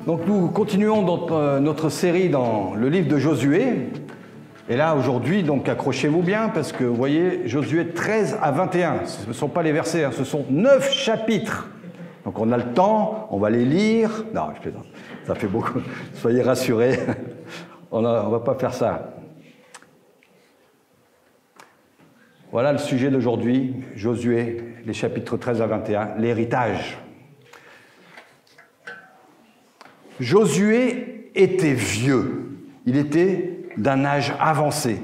Donc nous continuons notre série dans le livre de Josué. Et là, aujourd'hui, donc accrochez-vous bien, parce que vous voyez, Josué 13 à 21, ce ne sont pas les versets, hein, ce sont 9 chapitres. Donc on a le temps, on va les lire. Non, je plaisante, ça fait beaucoup. Soyez rassurés, on ne va pas faire ça. Voilà le sujet d'aujourd'hui, Josué, les chapitres 13 à 21, l'héritage. Josué était vieux, il était d'un âge avancé.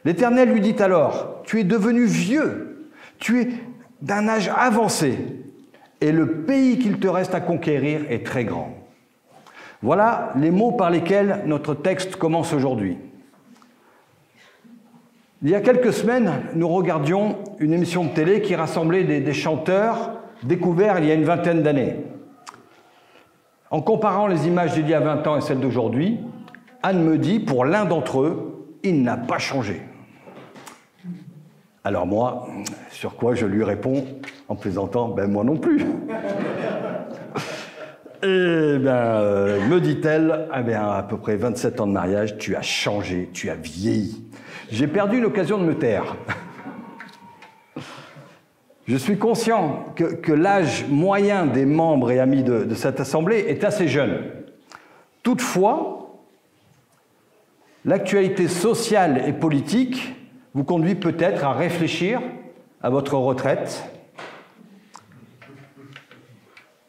L'Éternel lui dit alors, « Tu es devenu vieux, tu es d'un âge avancé, et le pays qu'il te reste à conquérir est très grand. » Voilà les mots par lesquels notre texte commence aujourd'hui. Il y a quelques semaines, nous regardions une émission de télé qui rassemblait des chanteurs découverts il y a une vingtaine d'années. En comparant les images d'il y a 20 ans et celles d'aujourd'hui, Anne me dit, pour l'un d'entre eux, il n'a pas changé. Alors moi, sur quoi je lui réponds en plaisantant, ben moi non plus. Eh bien, me dit-elle, eh bien, à peu près 27 ans de mariage, tu as changé, tu as vieilli. J'ai perdu l'occasion de me taire. Je suis conscient que l'âge moyen des membres et amis de cette assemblée est assez jeune. Toutefois, l'actualité sociale et politique vous conduit peut-être à réfléchir à votre retraite.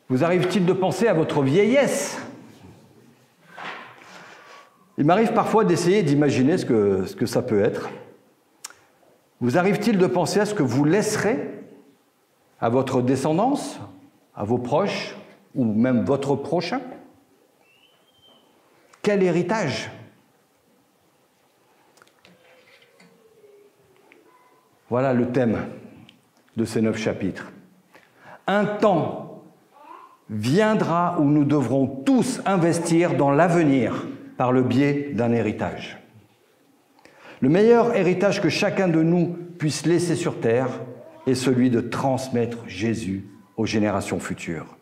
Vous arrive-t-il de penser à votre vieillesse? Il m'arrive parfois d'essayer d'imaginer ce que ça peut être. Vous arrive-t-il de penser à ce que vous laisserez à votre descendance, à vos proches, ou même votre prochain? Quel héritage? Voilà le thème de ces 9 chapitres. Un temps viendra où nous devrons tous investir dans l'avenir par le biais d'un héritage. Le meilleur héritage que chacun de nous puisse laisser sur terre est celui de transmettre Jésus aux générations futures.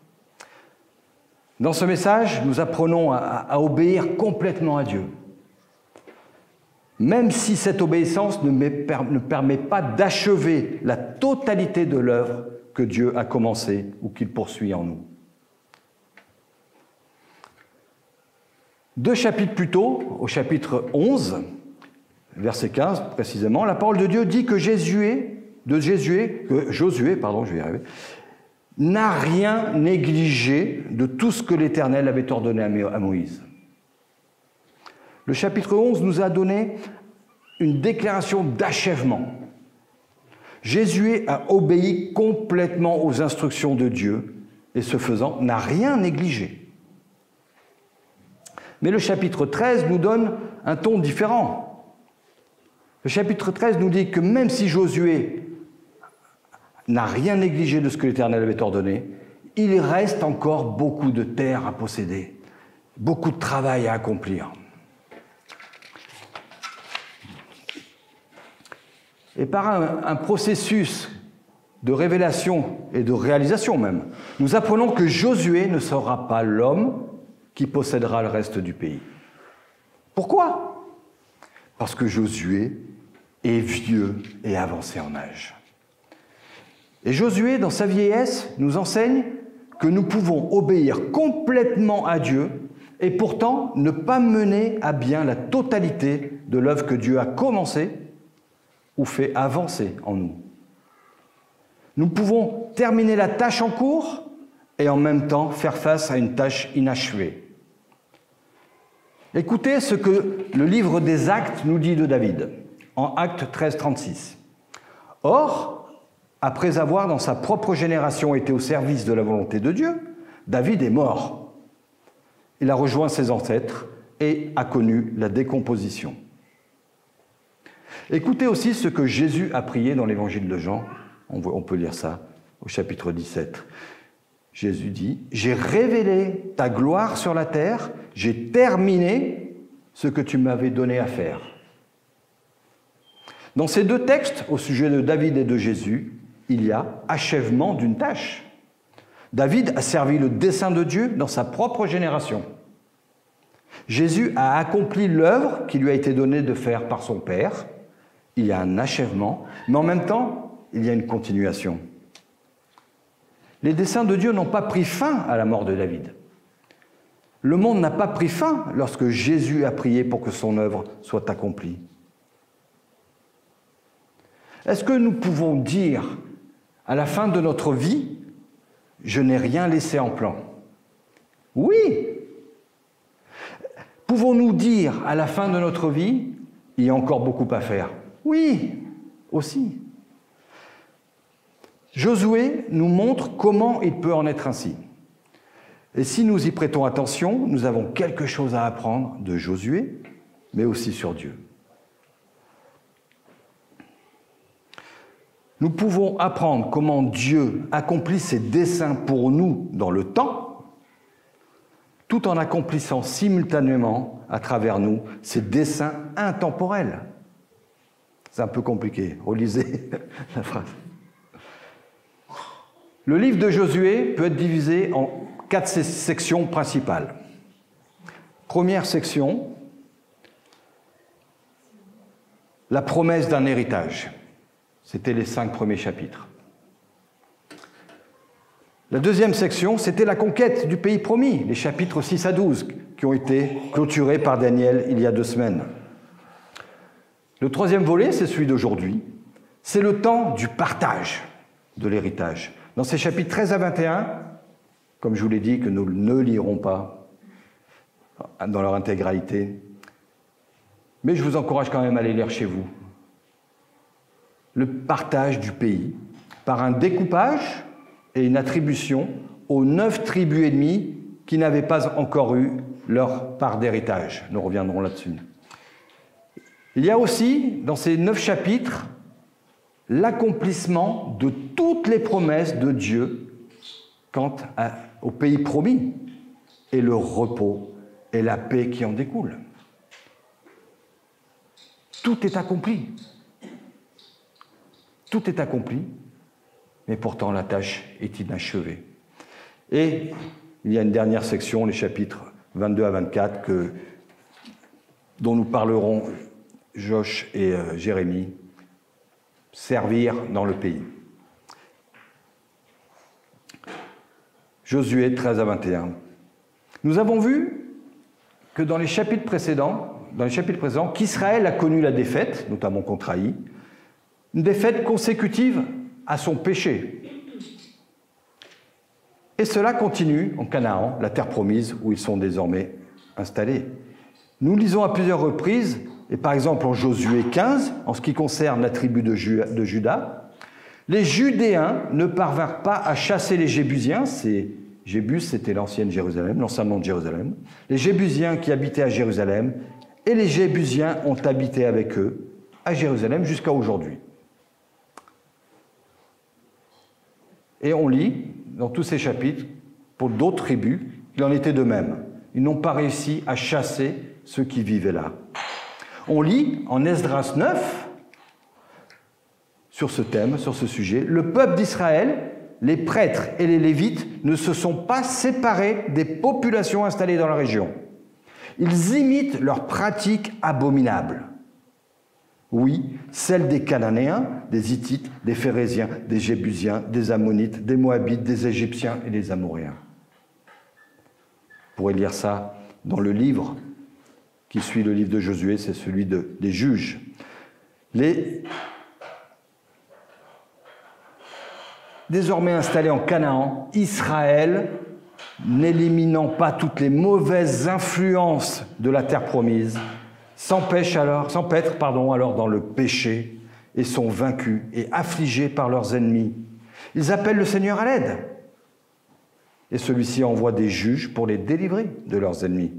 Dans ce message, nous apprenons à obéir complètement à Dieu, même si cette obéissance ne permet pas d'achever la totalité de l'œuvre que Dieu a commencée ou qu'il poursuit en nous. 2 chapitres plus tôt, au chapitre 11, verset 15 précisément, la parole de Dieu dit que Josué, n'a rien négligé de tout ce que l'Éternel avait ordonné à Moïse. Le chapitre 11 nous a donné une déclaration d'achèvement. Josué a obéi complètement aux instructions de Dieu et ce faisant, n'a rien négligé. Mais le chapitre 13 nous donne un ton différent. Le chapitre 13 nous dit que même si Josué n'a rien négligé de ce que l'Éternel avait ordonné, il reste encore beaucoup de terre à posséder, beaucoup de travail à accomplir. Et par un processus de révélation et de réalisation même, nous apprenons que Josué ne sera pas l'homme qui possédera le reste du pays. Pourquoi? Parce que Josué est vieux et avancé en âge. Et Josué, dans sa vieillesse, nous enseigne que nous pouvons obéir complètement à Dieu et pourtant ne pas mener à bien la totalité de l'œuvre que Dieu a commencée ou fait avancer en nous. Nous pouvons terminer la tâche en cours et en même temps faire face à une tâche inachevée. Écoutez ce que le livre des Actes nous dit de David, en Actes 13, 36. « Or, après avoir, dans sa propre génération, été au service de la volonté de Dieu, David est mort. Il a rejoint ses ancêtres et a connu la décomposition. » Écoutez aussi ce que Jésus a prié dans l'évangile de Jean. On peut lire ça au chapitre 17. Jésus dit, « J'ai révélé ta gloire sur la terre, j'ai terminé ce que tu m'avais donné à faire. » Dans ces 2 textes, au sujet de David et de Jésus, il y a achèvement d'une tâche. David a servi le dessein de Dieu dans sa propre génération. Jésus a accompli l'œuvre qui lui a été donnée de faire par son Père. Il y a un achèvement, mais en même temps, il y a une continuation. Les desseins de Dieu n'ont pas pris fin à la mort de David. Le monde n'a pas pris fin lorsque Jésus a prié pour que son œuvre soit accomplie. Est-ce que nous pouvons dire à la fin de notre vie, je n'ai rien laissé en plan? Oui. Pouvons-nous dire à la fin de notre vie, il y a encore beaucoup à faire? Oui, aussi. Josué nous montre comment il peut en être ainsi. Et si nous y prêtons attention, nous avons quelque chose à apprendre de Josué, mais aussi sur Dieu. Nous pouvons apprendre comment Dieu accomplit ses desseins pour nous dans le temps, tout en accomplissant simultanément à travers nous ses desseins intemporels. C'est un peu compliqué, relisez la phrase. Le livre de Josué peut être divisé en 4 sections principales. Première section, la promesse d'un héritage. C'était les 5 premiers chapitres. La deuxième section, c'était la conquête du pays promis, les chapitres 6 à 12, qui ont été clôturés par Daniel il y a 2 semaines. Le troisième volet, c'est celui d'aujourd'hui. C'est le temps du partage de l'héritage. Dans ces chapitres 13 à 21, comme je vous l'ai dit, que nous ne lirons pas dans leur intégralité, mais je vous encourage quand même à les lire chez vous. Le partage du pays par un découpage et une attribution aux 9 tribus ennemies qui n'avaient pas encore eu leur part d'héritage. Nous reviendrons là-dessus. Il y a aussi, dans ces 9 chapitres, l'accomplissement de toutes les promesses de Dieu quant au pays promis et le repos et la paix qui en découlent. Tout est accompli. Tout est accompli, mais pourtant la tâche est inachevée. Et il y a une dernière section, les chapitres 22 à 24, dont nous parlerons Josh et Jérémie, servir dans le pays. Josué 13 à 21. Nous avons vu que dans les chapitres précédents, qu'Israël a connu la défaite, notamment contre Haï, une défaite consécutive à son péché. Et cela continue en Canaan, la terre promise, où ils sont désormais installés. Nous lisons à plusieurs reprises, et par exemple en Josué 15, en ce qui concerne la tribu de Juda, les Judéens ne parvinrent pas à chasser les Jébusiens, Jébus c'était l'ancienne Jérusalem, l'ancien nom de Jérusalem, les Jébusiens qui habitaient à Jérusalem, et les Jébusiens ont habité avec eux à Jérusalem jusqu'à aujourd'hui. Et on lit dans tous ces chapitres, pour d'autres tribus, il en était de même. Ils n'ont pas réussi à chasser ceux qui vivaient là. On lit en Esdras 9, sur ce thème, sur ce sujet, le peuple d'Israël, les prêtres et les lévites ne se sont pas séparés des populations installées dans la région. Ils imitent leurs pratiques abominables. Oui, celles des Cananéens, des Hittites, des Phérésiens, des Jébusiens, des Ammonites, des Moabites, des Égyptiens et des Amoréens. Vous pourrez lire ça dans le livre qui suit le livre de Josué, c'est celui des juges. Désormais installé en Canaan, Israël, n'éliminant pas toutes les mauvaises influences de la terre promise, s'empêtrent alors dans le péché et sont vaincus et affligés par leurs ennemis. Ils appellent le Seigneur à l'aide. Et celui-ci envoie des juges pour les délivrer de leurs ennemis.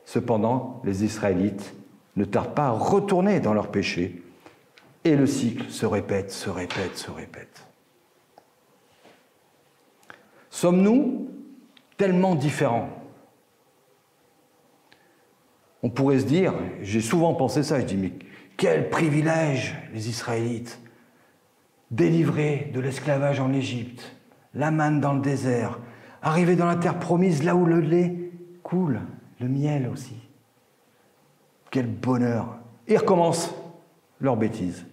Cependant, les Israélites ne tardent pas à retourner dans leur péché. Et le cycle se répète, se répète, se répète. Sommes-nous tellement différents ? On pourrait se dire, j'ai souvent pensé ça, je dis, mais quel privilège les Israélites, délivrés de l'esclavage en Égypte, la manne dans le désert, arriver dans la terre promise, là où le lait coule, le miel aussi. Quel bonheur! Ils recommencent leurs bêtises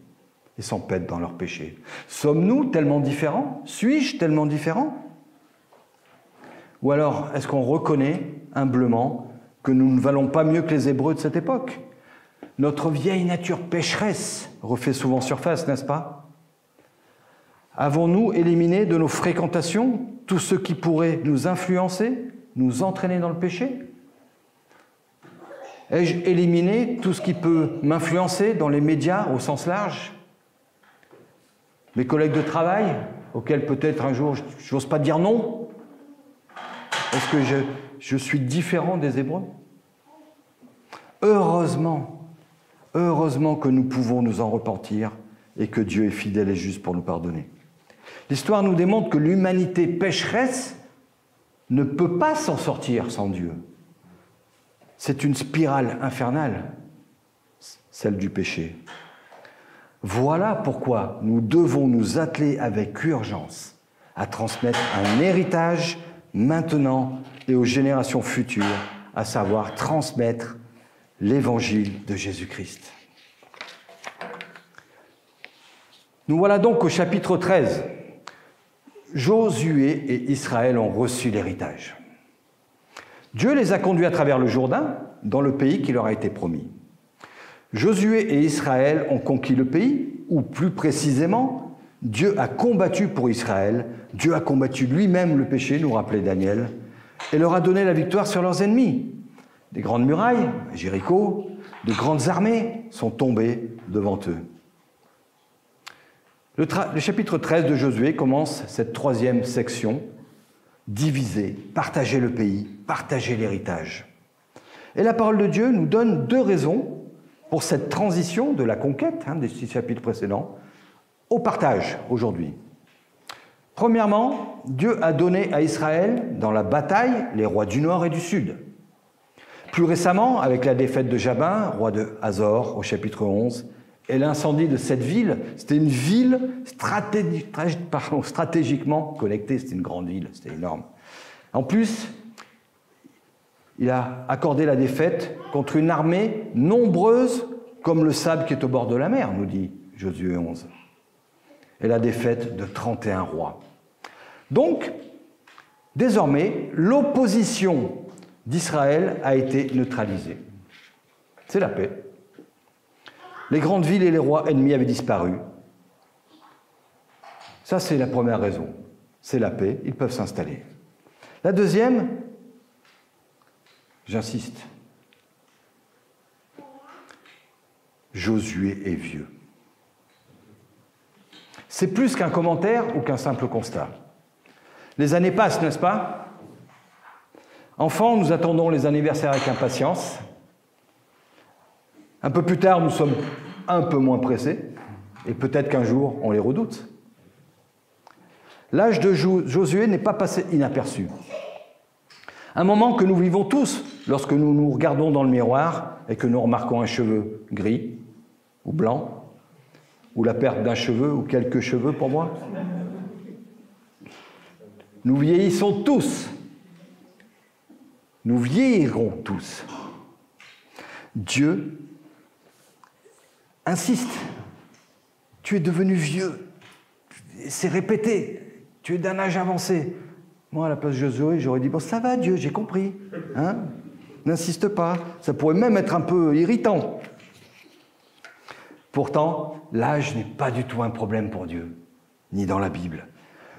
et s'empêtent dans leurs péchés. Sommes-nous tellement différents? Suis-je tellement différent? Ou alors, est-ce qu'on reconnaît humblement que nous ne valons pas mieux que les Hébreux de cette époque? Notre vieille nature pécheresse refait souvent surface, n'est-ce pas? Avons-nous éliminé de nos fréquentations tout ce qui pourrait nous influencer, nous entraîner dans le péché? Ai-je éliminé tout ce qui peut m'influencer dans les médias au sens large? Mes collègues de travail, auxquels peut-être un jour je n'ose pas dire non? Est-ce que je suis différent des Hébreux? Heureusement que nous pouvons nous en repentir et que Dieu est fidèle et juste pour nous pardonner. L'histoire nous démontre que l'humanité pécheresse ne peut pas s'en sortir sans Dieu. C'est une spirale infernale, celle du péché. Voilà pourquoi nous devons nous atteler avec urgence à transmettre un héritage maintenant et aux générations futures, à savoir transmettre l'évangile de Jésus-Christ. Nous voilà donc au chapitre 13. Josué et Israël ont reçu l'héritage. Dieu les a conduits à travers le Jourdain, dans le pays qui leur a été promis. Josué et Israël ont conquis le pays, ou plus précisément, Dieu a combattu pour Israël, Dieu a combattu lui-même le péché, nous rappelait Daniel, et leur a donné la victoire sur leurs ennemis. Des grandes murailles, Jéricho, de grandes armées sont tombées devant eux. Le chapitre 13 de Josué commence cette troisième section, diviser, partager le pays, partager l'héritage. Et la parole de Dieu nous donne deux raisons pour cette transition de la conquête, des 6 chapitres précédents, au partage aujourd'hui. Premièrement, Dieu a donné à Israël, dans la bataille, les rois du nord et du sud. Plus récemment, avec la défaite de Jabin, roi de Hazor, au chapitre 11, et l'incendie de cette ville, c'était une ville stratégiquement connectée, c'était une grande ville, c'était énorme. En plus, il a accordé la défaite contre une armée nombreuse comme le sable qui est au bord de la mer, nous dit Josué 11. Et la défaite de 31 rois. Donc, désormais, l'opposition d'Israël a été neutralisée. C'est la paix. Les grandes villes et les rois ennemis avaient disparu. Ça, c'est la première raison. C'est la paix, ils peuvent s'installer. La deuxième, j'insiste, Josué est vieux. C'est plus qu'un commentaire ou qu'un simple constat. Les années passent, n'est-ce pas? Enfants, nous attendons les anniversaires avec impatience. Un peu plus tard, nous sommes un peu moins pressés, et peut-être qu'un jour, on les redoute. L'âge de Josué n'est pas passé inaperçu. Un moment que nous vivons tous lorsque nous nous regardons dans le miroir et que nous remarquons un cheveu gris ou blanc, ou la perte d'un cheveu ou quelques cheveux pour moi. Nous vieillissons tous. Nous vieillirons tous. Dieu insiste. Tu es devenu vieux. C'est répété. Tu es d'un âge avancé. Moi, à la place de Josué, j'aurais dit, bon, ça va, Dieu, j'ai compris. N'insiste pas. Ça pourrait même être un peu irritant. Pourtant, l'âge n'est pas du tout un problème pour Dieu, ni dans la Bible.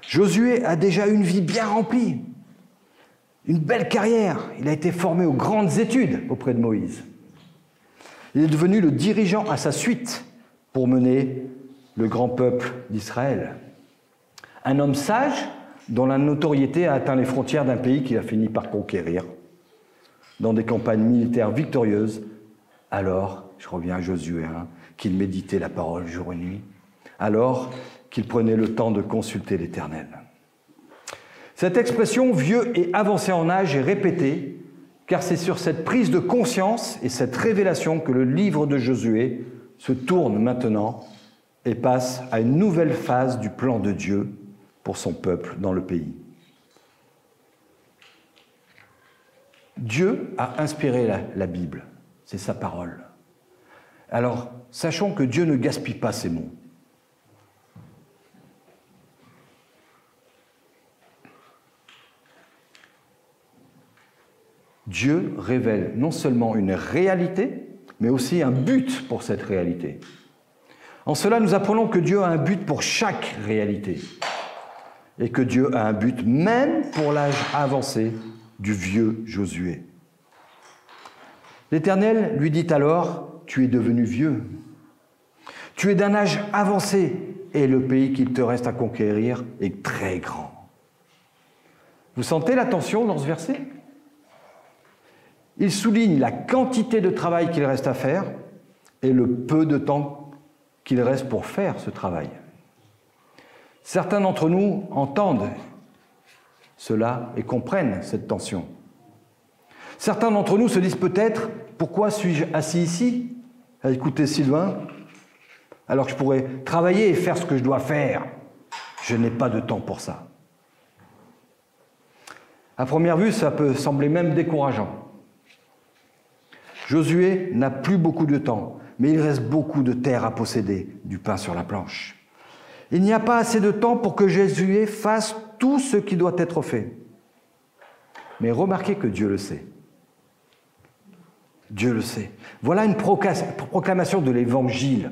Josué a déjà une vie bien remplie, une belle carrière. Il a été formé aux grandes études auprès de Moïse. Il est devenu le dirigeant à sa suite pour mener le grand peuple d'Israël. Un homme sage dont la notoriété a atteint les frontières d'un pays qu'il a fini par conquérir, dans des campagnes militaires victorieuses. Alors, je reviens à Josué 1, qu'il méditait la parole jour et nuit, alors qu'il prenait le temps de consulter l'Éternel. Cette expression « vieux et avancé en âge » est répétée, car c'est sur cette prise de conscience et cette révélation que le livre de Josué se tourne maintenant et passe à une nouvelle phase du plan de Dieu, pour son peuple dans le pays. Dieu a inspiré la Bible, c'est sa parole. Alors, sachons que Dieu ne gaspille pas ses mots. Dieu révèle non seulement une réalité, mais aussi un but pour cette réalité. En cela, nous apprenons que Dieu a un but pour chaque réalité, et que Dieu a un but même pour l'âge avancé du vieux Josué. L'Éternel lui dit alors, « Tu es devenu vieux, tu es d'un âge avancé, et le pays qu'il te reste à conquérir est très grand. » Vous sentez la tension dans ce verset ? Il souligne la quantité de travail qu'il reste à faire et le peu de temps qu'il reste pour faire ce travail. Certains d'entre nous entendent cela et comprennent cette tension. Certains d'entre nous se disent peut-être « Pourquoi suis-je assis ici à écouter Sylvain alors que je pourrais travailler et faire ce que je dois faire? Je n'ai pas de temps pour ça. » À première vue, ça peut sembler même décourageant. Josué n'a plus beaucoup de temps, mais il reste beaucoup de terre à posséder, du pain sur la planche. Il n'y a pas assez de temps pour que Josué fasse tout ce qui doit être fait. Mais remarquez que Dieu le sait. Dieu le sait. Voilà une proclamation de l'Évangile.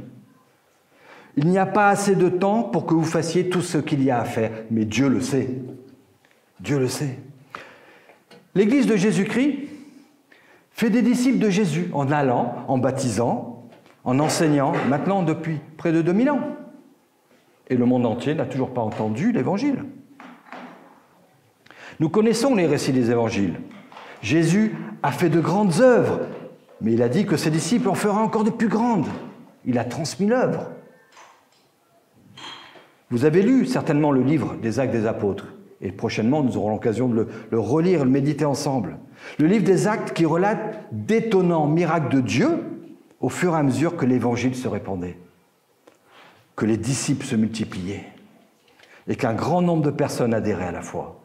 Il n'y a pas assez de temps pour que vous fassiez tout ce qu'il y a à faire, mais Dieu le sait. Dieu le sait. L'Église de Jésus-Christ fait des disciples de Jésus en allant, en baptisant, en enseignant, maintenant depuis près de 2000 ans. Et le monde entier n'a toujours pas entendu l'Évangile. Nous connaissons les récits des Évangiles. Jésus a fait de grandes œuvres, mais il a dit que ses disciples en feraient encore de plus grandes. Il a transmis l'œuvre. Vous avez lu certainement le livre des Actes des Apôtres. Et prochainement, nous aurons l'occasion de le relire et le méditer ensemble. Le livre des Actes qui relate d'étonnants miracles de Dieu au fur et à mesure que l'Évangile se répandait, que les disciples se multipliaient et qu'un grand nombre de personnes adhéraient à la foi.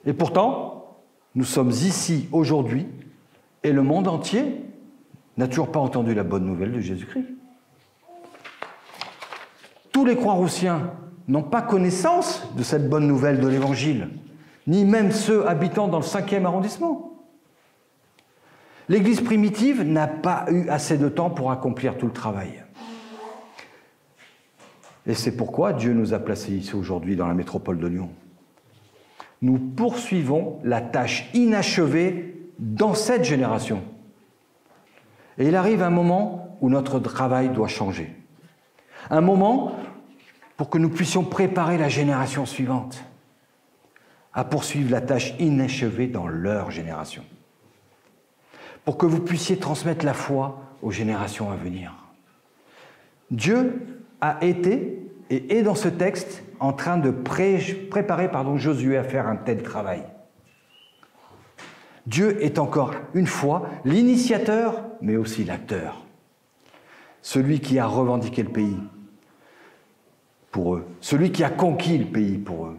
Et pourtant, nous sommes ici aujourd'hui et le monde entier n'a toujours pas entendu la bonne nouvelle de Jésus-Christ. Tous les Croix-Roussiens n'ont pas connaissance de cette bonne nouvelle de l'Évangile, ni même ceux habitant dans le 5e arrondissement. L'Église primitive n'a pas eu assez de temps pour accomplir tout le travail. Et c'est pourquoi Dieu nous a placés ici aujourd'hui dans la métropole de Lyon. Nous poursuivons la tâche inachevée dans cette génération. Et il arrive un moment où notre travail doit changer. Un moment pour que nous puissions préparer la génération suivante à poursuivre la tâche inachevée dans leur génération. Pour que vous puissiez transmettre la foi aux générations à venir. Dieu a été et est dans ce texte en train de préparer Josué à faire un tel travail. Dieu est encore une fois l'initiateur, mais aussi l'acteur. Celui qui a revendiqué le pays pour eux, celui qui a conquis le pays pour eux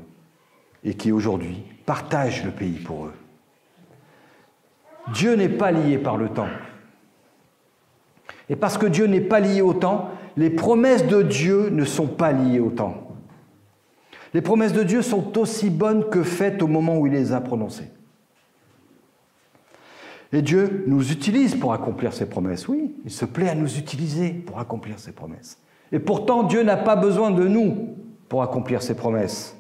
et qui aujourd'hui partage le pays pour eux. Dieu n'est pas lié par le temps. Et parce que Dieu n'est pas lié au temps, les promesses de Dieu ne sont pas liées au temps. Les promesses de Dieu sont aussi bonnes que faites au moment où il les a prononcées. Et Dieu nous utilise pour accomplir ses promesses. Oui, il se plaît à nous utiliser pour accomplir ses promesses. Et pourtant, Dieu n'a pas besoin de nous pour accomplir ses promesses.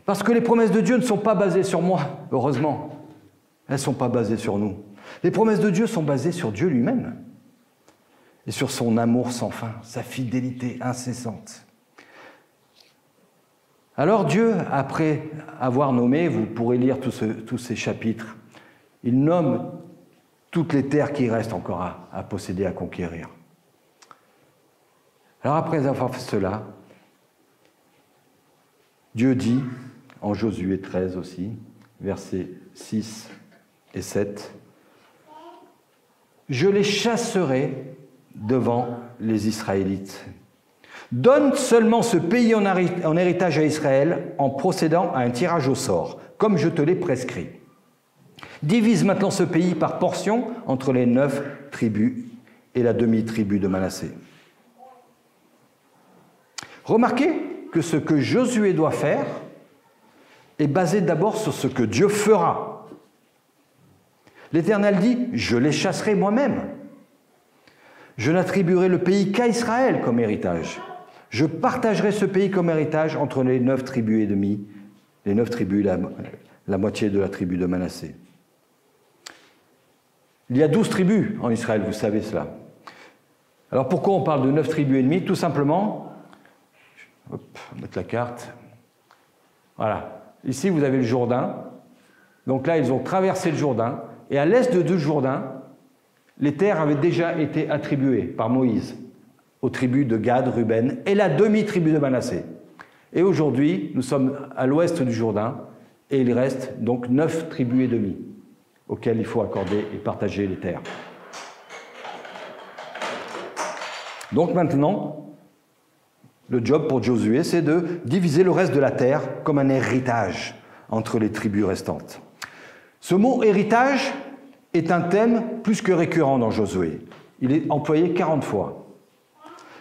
Parce que les promesses de Dieu ne sont pas basées sur moi, heureusement. Elles ne sont pas basées sur nous. Les promesses de Dieu sont basées sur Dieu lui-même et sur son amour sans fin, sa fidélité incessante. Alors Dieu, après avoir nommé, vous pourrez lire tous ces chapitres, il nomme toutes les terres qui restent encore à posséder, à conquérir. Alors après avoir fait cela, Dieu dit, en Josué 13 aussi, versets 6 et 7, « Je les chasserai devant les Israélites. Donne seulement ce pays en héritage à Israël en procédant à un tirage au sort, comme je te l'ai prescrit. Divise maintenant ce pays par portions entre les 9 tribus et la demi-tribu de Manassé. Remarquez que ce que Josué doit faire est basé d'abord sur ce que Dieu fera. L'Éternel dit « Je les chasserai moi-même. Je n'attribuerai le pays qu'à Israël comme héritage. Je partagerai ce pays comme héritage entre les 9 tribus et demie, les 9 tribus, la moitié de la tribu de Manassé. » Il y a 12 tribus en Israël, vous savez cela. Alors pourquoi on parle de 9 tribus et demie? Tout simplement, hop, on va mettre la carte. Voilà. Ici, vous avez le Jourdain. Donc là, ils ont traversé le Jourdain. Et à l'est de Jourdain, les terres avaient déjà été attribuées par Moïse aux tribus de Gad, Ruben et la demi-tribu de Manassé. Et aujourd'hui, nous sommes à l'ouest du Jourdain et il reste donc 9 tribus et demie auxquelles il faut accorder et partager les terres. Donc maintenant, le job pour Josué, c'est de diviser le reste de la terre comme un héritage entre les tribus restantes. Ce mot « héritage » est un thème plus que récurrent dans Josué. Il est employé 40 fois.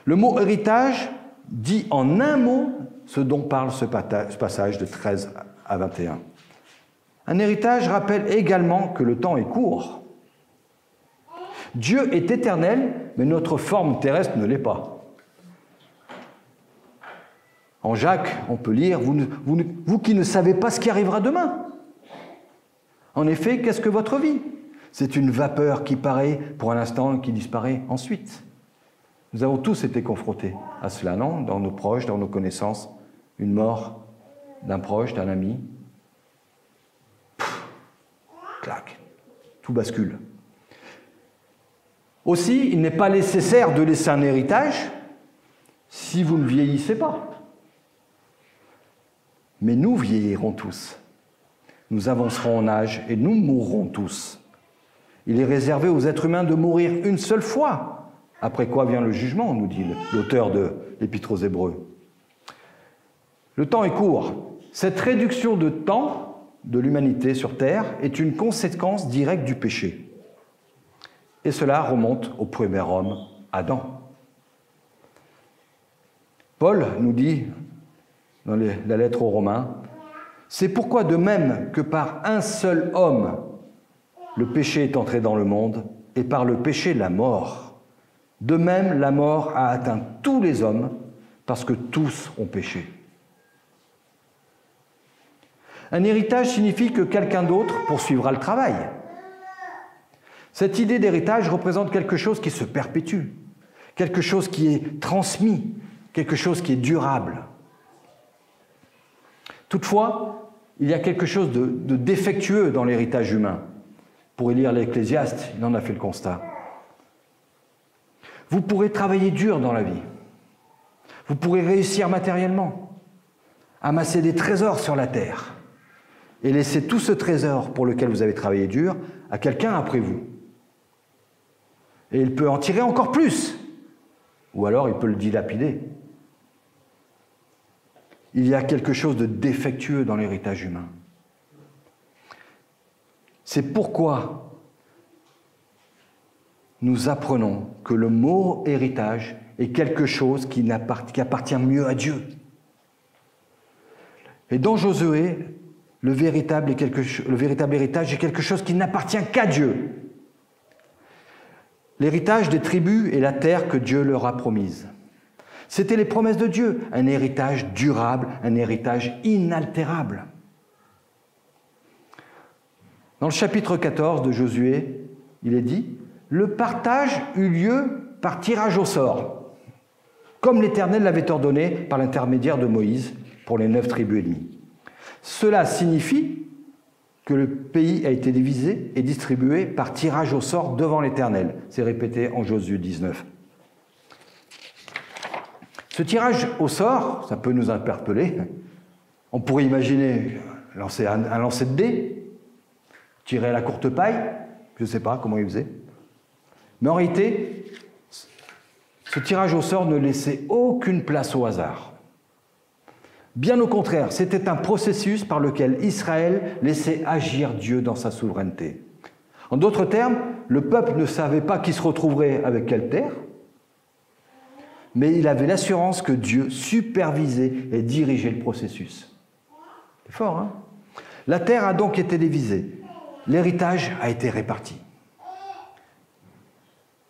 Le mot « héritage » dit en un mot ce dont parle ce passage de 13 à 21. Un héritage rappelle également que le temps est court. Dieu est éternel, mais notre forme terrestre ne l'est pas. En Jacques, on peut lire « vous qui ne savez pas ce qui arrivera demain ». En effet, qu'est-ce que votre vie? C'est une vapeur qui paraît pour un instant et qui disparaît ensuite. Nous avons tous été confrontés à cela, non? Dans nos proches, dans nos connaissances, une mort d'un proche, d'un ami. Clac, tout bascule. Aussi, il n'est pas nécessaire de laisser un héritage si vous ne vieillissez pas. Mais nous vieillirons tous. Nous avancerons en âge et nous mourrons tous. Il est réservé aux êtres humains de mourir une seule fois, après quoi vient le jugement, nous dit l'auteur de l'Épître aux Hébreux. Le temps est court. Cette réduction de temps de l'humanité sur Terre est une conséquence directe du péché. Et cela remonte au premier homme, Adam. Paul nous dit, dans la lettre aux Romains, « C'est pourquoi de même que par un seul homme, le péché est entré dans le monde, et par le péché la mort. De même, la mort a atteint tous les hommes, parce que tous ont péché. » Un héritage signifie que quelqu'un d'autre poursuivra le travail. Cette idée d'héritage représente quelque chose qui se perpétue, quelque chose qui est transmis, quelque chose qui est durable. Toutefois, il y a quelque chose de défectueux dans l'héritage humain. Pour lire l'Ecclésiaste, il en a fait le constat. Vous pourrez travailler dur dans la vie. Vous pourrez réussir matériellement, amasser des trésors sur la terre et laisser tout ce trésor pour lequel vous avez travaillé dur à quelqu'un après vous. Et il peut en tirer encore plus, ou alors il peut le dilapider. Il y a quelque chose de défectueux dans l'héritage humain. C'est pourquoi nous apprenons que le mot héritage est quelque chose qui appartient mieux à Dieu. Et dans Josué, le véritable héritage est quelque chose qui n'appartient qu'à Dieu. L'héritage des tribus est la terre que Dieu leur a promise. C'était les promesses de Dieu, un héritage durable, un héritage inaltérable. Dans le chapitre 14 de Josué, il est dit « Le partage eut lieu par tirage au sort, comme l'Éternel l'avait ordonné par l'intermédiaire de Moïse pour les 9 tribus et demie. Cela signifie que le pays a été divisé et distribué par tirage au sort devant l'Éternel. » C'est répété en Josué 19. Ce tirage au sort, ça peut nous interpeller. On pourrait imaginer un lancer de dés, tirer à la courte paille, je ne sais pas comment il faisait. Mais en réalité, Ce tirage au sort ne laissait aucune place au hasard. Bien au contraire, c'était un processus par lequel Israël laissait agir Dieu dans sa souveraineté. En d'autres termes, le peuple ne savait pas qui se retrouverait avec quelle terre, mais il avait l'assurance que Dieu supervisait et dirigeait le processus. C'est fort, hein? La terre a donc été divisée. L'héritage a été réparti.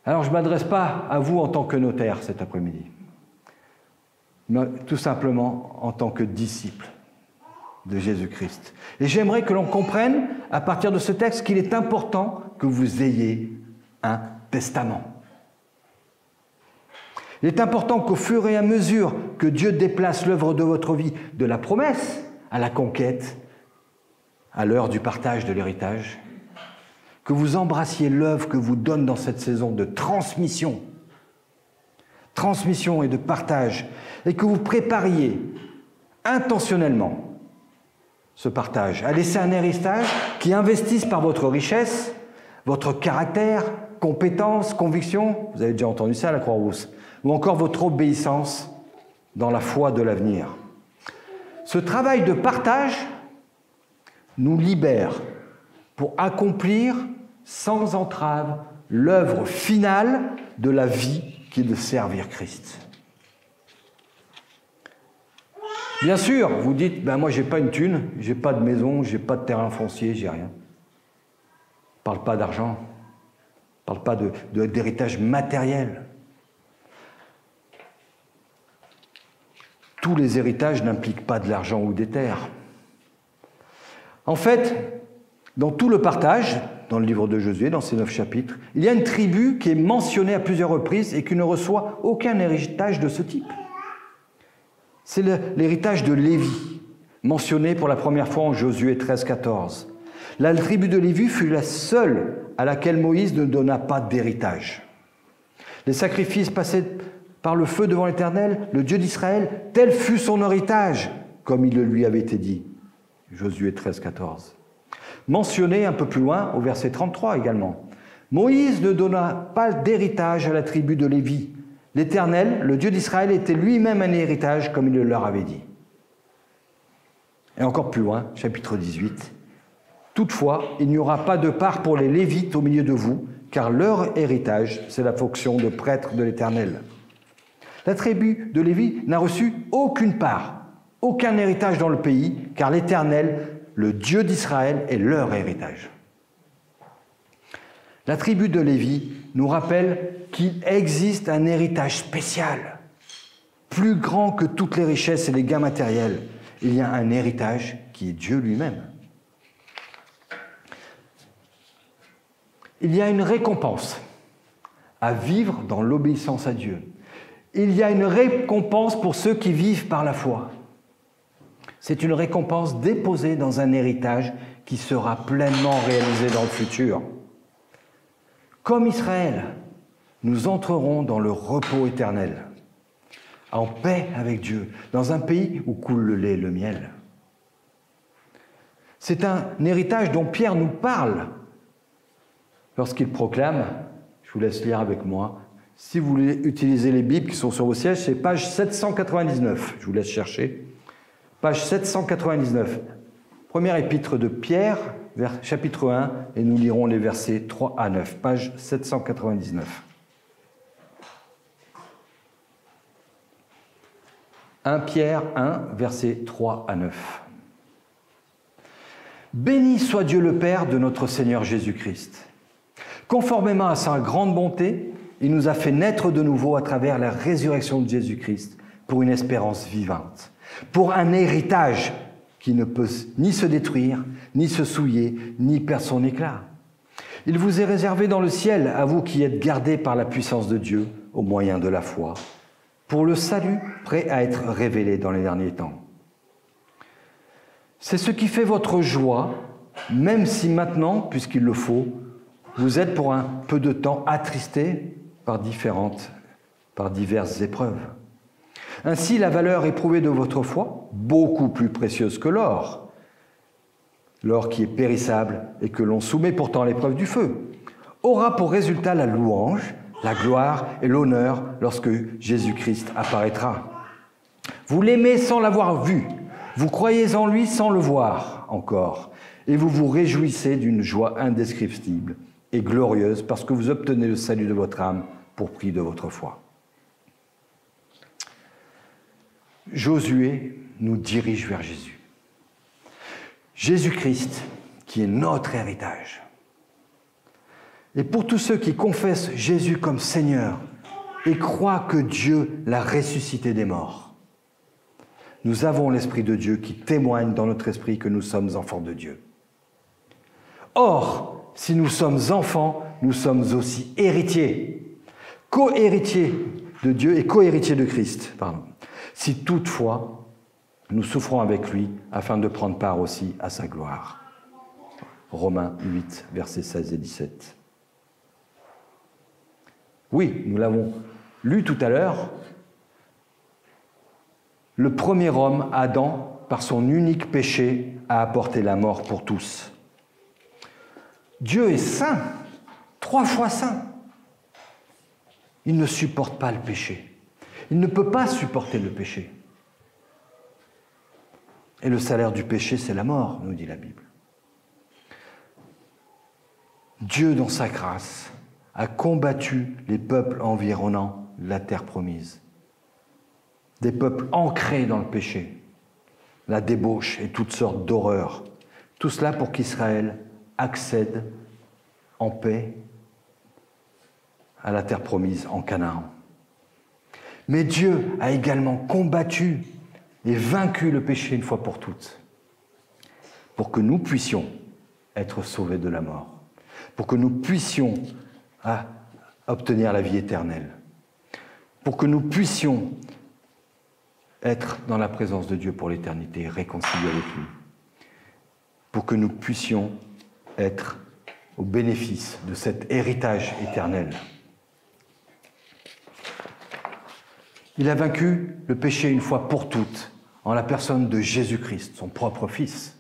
Alors, je ne m'adresse pas à vous en tant que notaire cet après-midi, mais tout simplement en tant que disciple de Jésus-Christ. Et j'aimerais que l'on comprenne, à partir de ce texte, qu'il est important que vous ayez un testament. Il est important qu'au fur et à mesure que Dieu déplace l'œuvre de votre vie de la promesse à la conquête, à l'heure du partage de l'héritage, que vous embrassiez l'œuvre que vous donne dans cette saison de transmission et de partage, et que vous prépariez intentionnellement ce partage, à laisser un héritage qui investisse par votre richesse, votre caractère, compétences, convictions, vous avez déjà entendu ça à la Croix-Rousse, ou encore votre obéissance dans la foi de l'avenir. Ce travail de partage nous libère pour accomplir sans entrave l'œuvre finale de la vie qui est de servir Christ. Bien sûr, vous dites, moi j'ai pas une thune, j'ai pas de maison, j'ai pas de terrain foncier, j'ai rien. Parle pas d'argent, parle pas d'héritage matériel. Tous les héritages n'impliquent pas de l'argent ou des terres. En fait, dans tout le partage, dans le livre de Josué, dans ces 9 chapitres, il y a une tribu qui est mentionnée à plusieurs reprises et qui ne reçoit aucun héritage de ce type. C'est l'héritage de Lévi, mentionné pour la première fois en Josué 13-14. La tribu de Lévi fut la seule à laquelle Moïse ne donna pas d'héritage. Les sacrifices passés par le feu devant l'Éternel, le Dieu d'Israël, tel fut son héritage, comme il le lui avait été dit. Josué 13-14. Mentionné un peu plus loin, au verset 33 également. Moïse ne donna pas d'héritage à la tribu de Lévi. L'Éternel, le Dieu d'Israël, était lui-même un héritage, comme il le leur avait dit. Et encore plus loin, chapitre 18. Toutefois, il n'y aura pas de part pour les Lévites au milieu de vous, car leur héritage, c'est la fonction de prêtre de l'Éternel. La tribu de Lévi n'a reçu aucune part, aucun héritage dans le pays, car l'Éternel, le Dieu d'Israël, est leur héritage. La tribu de Lévi nous rappelle qu'il existe un héritage spécial, plus grand que toutes les richesses et les gains matériels. Il y a un héritage qui est Dieu lui-même. Il y a une récompense à vivre dans l'obéissance à Dieu. Il y a une récompense pour ceux qui vivent par la foi. C'est une récompense déposée dans un héritage qui sera pleinement réalisé dans le futur. Comme Israël, nous entrerons dans le repos éternel, en paix avec Dieu, dans un pays où coule le lait et le miel. C'est un héritage dont Pierre nous parle lorsqu'il proclame, je vous laisse lire avec moi, si vous voulez utiliser les Bibles qui sont sur vos sièges, c'est page 799, je vous laisse chercher. Page 799, première épître de Pierre, chapitre 1, et nous lirons les versets 3 à 9, page 799. 1 Pierre 1, versets 3 à 9. Béni soit Dieu le Père de notre Seigneur Jésus-Christ. Conformément à sa grande bonté, il nous a fait naître de nouveau à travers la résurrection de Jésus-Christ pour une espérance vivante, pour un héritage qui ne peut ni se détruire, ni se souiller, ni perdre son éclat. Il vous est réservé dans le ciel, à vous qui êtes gardés par la puissance de Dieu au moyen de la foi, pour le salut prêt à être révélé dans les derniers temps. C'est ce qui fait votre joie, même si maintenant, puisqu'il le faut, vous êtes pour un peu de temps attristés par diverses épreuves. Ainsi, la valeur éprouvée de votre foi, beaucoup plus précieuse que l'or qui est périssable et que l'on soumet pourtant à l'épreuve du feu, aura pour résultat la louange, la gloire et l'honneur lorsque Jésus-Christ apparaîtra. Vous l'aimez sans l'avoir vu, vous croyez en lui sans le voir encore, et vous vous réjouissez d'une joie indescriptible et glorieuse parce que vous obtenez le salut de votre âme pour prix de votre foi. Josué nous dirige vers Jésus. Jésus-Christ, qui est notre héritage. Et pour tous ceux qui confessent Jésus comme Seigneur et croient que Dieu l'a ressuscité des morts, nous avons l'Esprit de Dieu qui témoigne dans notre esprit que nous sommes enfants de Dieu. Or, si nous sommes enfants, nous sommes aussi héritiers, co-héritiers de Dieu et co-héritiers de Christ. Si toutefois, nous souffrons avec lui afin de prendre part aussi à sa gloire. Romains 8, versets 16 et 17. Oui, nous l'avons lu tout à l'heure, le premier homme, Adam, par son unique péché, a apporté la mort pour tous. Dieu est saint, 3 fois saint. Il ne supporte pas le péché. Il ne peut pas supporter le péché. Et le salaire du péché, c'est la mort, nous dit la Bible. Dieu, dans sa grâce, a combattu les peuples environnant la terre promise. Des peuples ancrés dans le péché, la débauche et toutes sortes d'horreurs. Tout cela pour qu'Israël accède en paix à la terre promise en Canaan. Mais Dieu a également combattu et vaincu le péché une fois pour toutes, pour que nous puissions être sauvés de la mort, pour que nous puissions obtenir la vie éternelle, pour que nous puissions être dans la présence de Dieu pour l'éternité, réconciliés avec lui, pour que nous puissions être au bénéfice de cet héritage éternel. Il a vaincu le péché une fois pour toutes en la personne de Jésus-Christ, son propre Fils.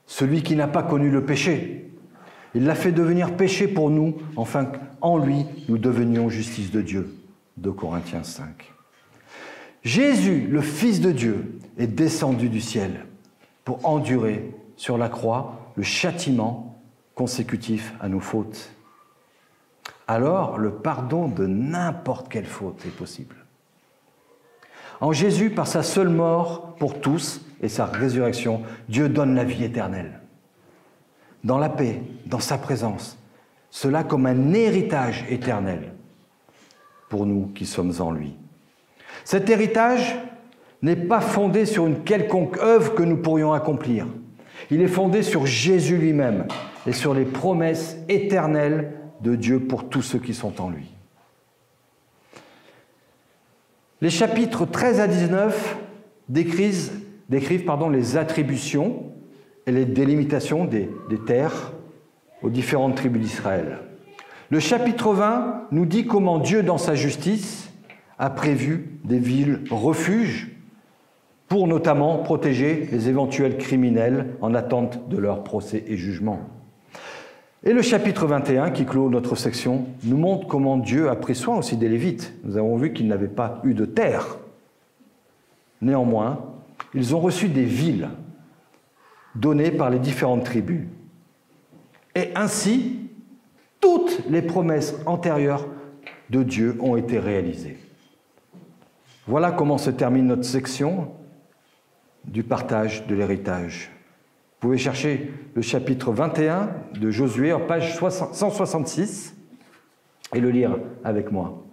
Celui qui n'a pas connu le péché. Il l'a fait devenir péché pour nous, afin qu'en lui, nous devenions justice de Dieu. 2 Corinthiens 5. Jésus, le Fils de Dieu, est descendu du ciel pour endurer sur la croix le châtiment consécutif à nos fautes. Alors, le pardon de n'importe quelle faute est possible. En Jésus, par sa seule mort pour tous et sa résurrection, Dieu donne la vie éternelle. Dans la paix, dans sa présence, cela comme un héritage éternel pour nous qui sommes en lui. Cet héritage n'est pas fondé sur une quelconque œuvre que nous pourrions accomplir. Il est fondé sur Jésus lui-même et sur les promesses éternelles de Dieu pour tous ceux qui sont en lui. Les chapitres 13 à 19 décrivent les attributions et les délimitations des terres aux différentes tribus d'Israël. Le chapitre 20 nous dit comment Dieu, dans sa justice, a prévu des villes refuges pour notamment protéger les éventuels criminels en attente de leur procès et jugement. Et le chapitre 21, qui clôt notre section, nous montre comment Dieu a pris soin aussi des Lévites. Nous avons vu qu'ils n'avaient pas eu de terre. Néanmoins, ils ont reçu des villes données par les différentes tribus. Et ainsi, toutes les promesses antérieures de Dieu ont été réalisées. Voilà comment se termine notre section du partage de l'héritage. Vous pouvez chercher le chapitre 21 de Josué en page 166 et le lire avec moi.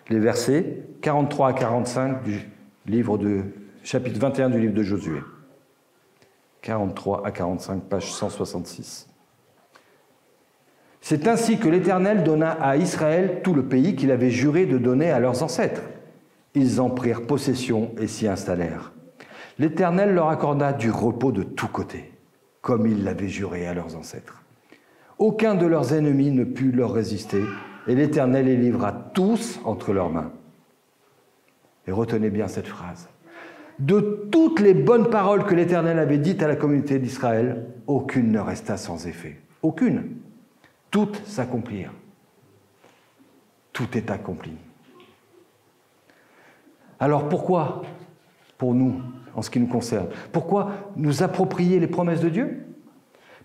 Les versets 43 à 45 chapitre 21 du livre de Josué. 43 à 45, page 166. C'est ainsi que l'Éternel donna à Israël tout le pays qu'il avait juré de donner à leurs ancêtres. Ils en prirent possession et s'y installèrent. L'Éternel leur accorda du repos de tous côtés, comme il l'avait juré à leurs ancêtres. Aucun de leurs ennemis ne put leur résister, et l'Éternel les livra tous entre leurs mains. Et retenez bien cette phrase. De toutes les bonnes paroles que l'Éternel avait dites à la communauté d'Israël, aucune ne resta sans effet. Aucune. Toutes s'accomplirent. tout est accompli. Alors pourquoi, pour nous, en ce qui nous concerne, pourquoi nous approprier les promesses de Dieu?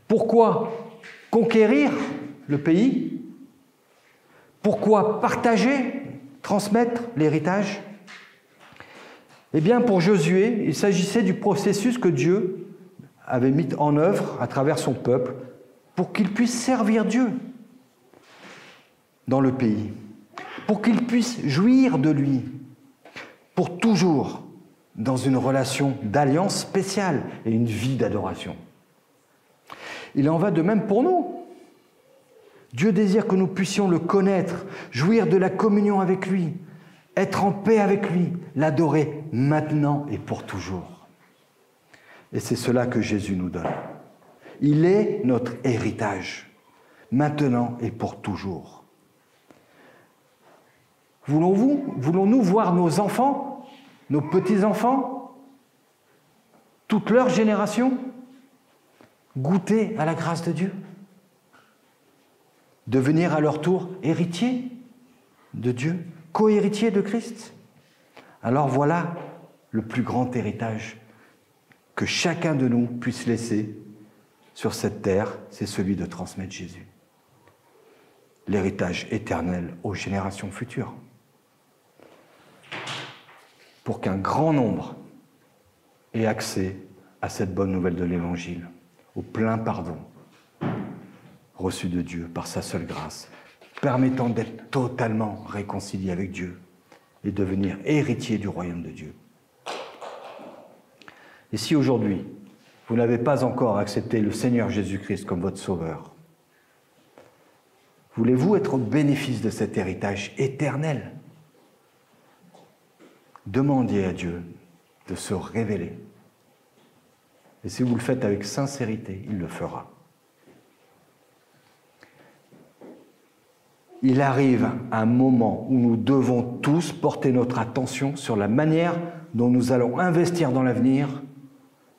Pourquoi conquérir le pays? Pourquoi partager, transmettre l'héritage? Eh bien, pour Josué, il s'agissait du processus que Dieu avait mis en œuvre à travers son peuple pour qu'il puisse servir Dieu dans le pays, pour qu'il puisse jouir de lui, pour toujours dans une relation d'alliance spéciale et une vie d'adoration. Il en va de même pour nous. Dieu désire que nous puissions le connaître, jouir de la communion avec lui, être en paix avec lui, l'adorer maintenant et pour toujours. Et c'est cela que Jésus nous donne. Il est notre héritage, maintenant et pour toujours. Voulons-nous voir nos enfants, nos petits-enfants, toute leur génération, goûter à la grâce de Dieu? Devenir à leur tour héritiers de Dieu, co-héritiers de Christ? Alors voilà le plus grand héritage que chacun de nous puisse laisser sur cette terre, c'est celui de transmettre Jésus. L'héritage éternel aux générations futures. Pour qu'un grand nombre ait accès à cette bonne nouvelle de l'Évangile, au plein pardon reçu de Dieu par sa seule grâce, permettant d'être totalement réconcilié avec Dieu et devenir héritier du royaume de Dieu. Et si aujourd'hui, vous n'avez pas encore accepté le Seigneur Jésus-Christ comme votre Sauveur, voulez-vous être au bénéfice de cet héritage éternel? Demandez à Dieu de se révéler. Et si vous le faites avec sincérité, il le fera. Il arrive un moment où nous devons tous porter notre attention sur la manière dont nous allons investir dans l'avenir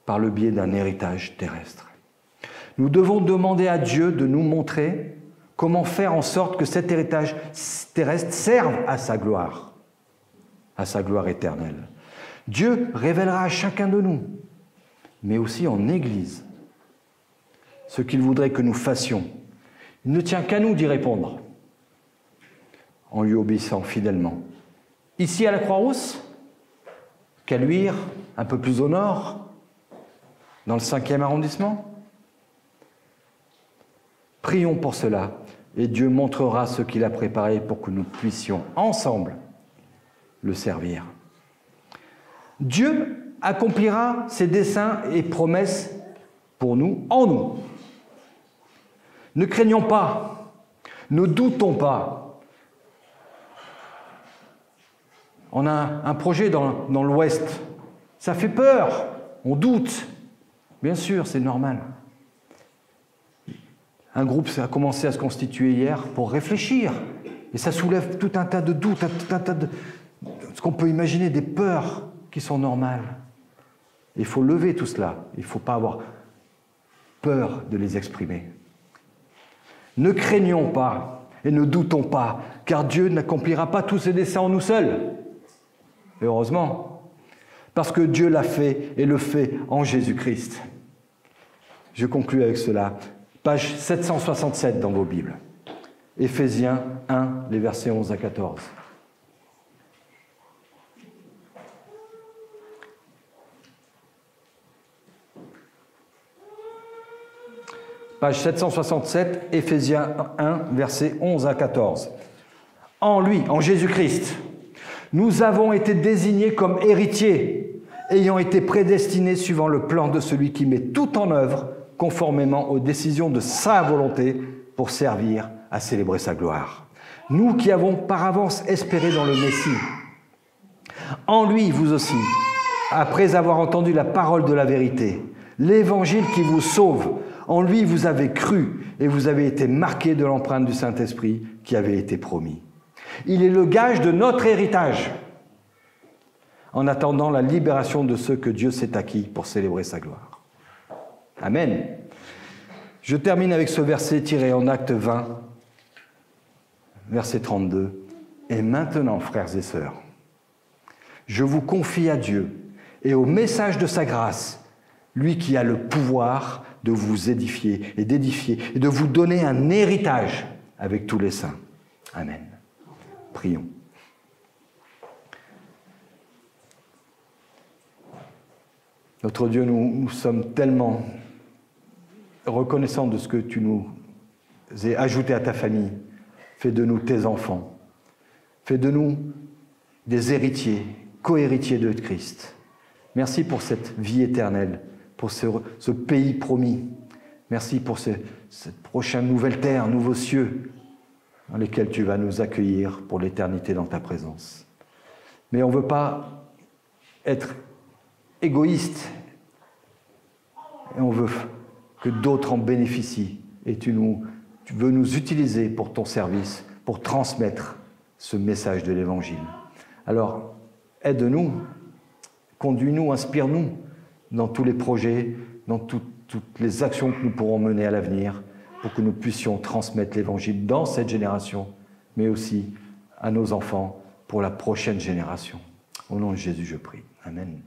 par le biais d'un héritage terrestre. Nous devons demander à Dieu de nous montrer comment faire en sorte que cet héritage terrestre serve à sa gloire éternelle. Dieu révélera à chacun de nous, mais aussi en Église, ce qu'il voudrait que nous fassions. Il ne tient qu'à nous d'y répondre, en lui obéissant fidèlement. Ici à la Croix-Rousse, Caluire, un peu plus au nord, dans le 5e arrondissement. Prions pour cela, et Dieu montrera ce qu'il a préparé pour que nous puissions ensemble le servir. Dieu accomplira ses desseins et promesses pour nous, en nous. Ne craignons pas, ne doutons pas. On a un projet dans l'Ouest, ça fait peur, on doute. Bien sûr, c'est normal. Un groupe a commencé à se constituer hier pour réfléchir, et ça soulève tout un tas de doutes, tout un tas de ce qu'on peut imaginer, des peurs qui sont normales. Il faut lever tout cela, il ne faut pas avoir peur de les exprimer. Ne craignons pas et ne doutons pas, car Dieu n'accomplira pas tous ses desseins en nous seuls. Et heureusement, parce que Dieu l'a fait et le fait en Jésus-Christ. Je conclus avec cela. Page 767 dans vos Bibles. Éphésiens 1, les versets 11 à 14. Page 767, Éphésiens 1, versets 11 à 14. En lui, en Jésus-Christ, nous avons été désignés comme héritiers, ayant été prédestinés suivant le plan de celui qui met tout en œuvre, conformément aux décisions de sa volonté, pour servir à célébrer sa gloire. Nous qui avons par avance espéré dans le Messie, en lui, vous aussi, après avoir entendu la parole de la vérité, l'évangile qui vous sauve, en lui vous avez cru et vous avez été marqués de l'empreinte du Saint-Esprit qui avait été promis. Il est le gage de notre héritage, en attendant la libération de ceux que Dieu s'est acquis pour célébrer sa gloire. Amen. Je termine avec ce verset tiré en Actes 20, verset 32. Et maintenant, frères et sœurs, je vous confie à Dieu et au message de sa grâce, lui qui a le pouvoir de vous édifier et d'édifier et de vous donner un héritage avec tous les saints. Amen. Prions. Notre Dieu, nous sommes tellement reconnaissants de ce que tu nous as ajouté à ta famille. Fais de nous tes enfants. Fais de nous des héritiers, co-héritiers de Christ. Merci pour cette vie éternelle, pour ce pays promis. Merci pour cette prochaine nouvelle terre, nouveaux cieux, dans lesquels tu vas nous accueillir pour l'éternité dans ta présence. Mais on ne veut pas être égoïste, et on veut que d'autres en bénéficient. Et tu veux nous utiliser pour ton service, pour transmettre ce message de l'Évangile. Alors, aide-nous, conduis-nous, inspire-nous dans tous les projets, dans toutes les actions que nous pourrons mener à l'avenir, pour que nous puissions transmettre l'Évangile dans cette génération, mais aussi à nos enfants pour la prochaine génération. Au nom de Jésus, je prie. Amen.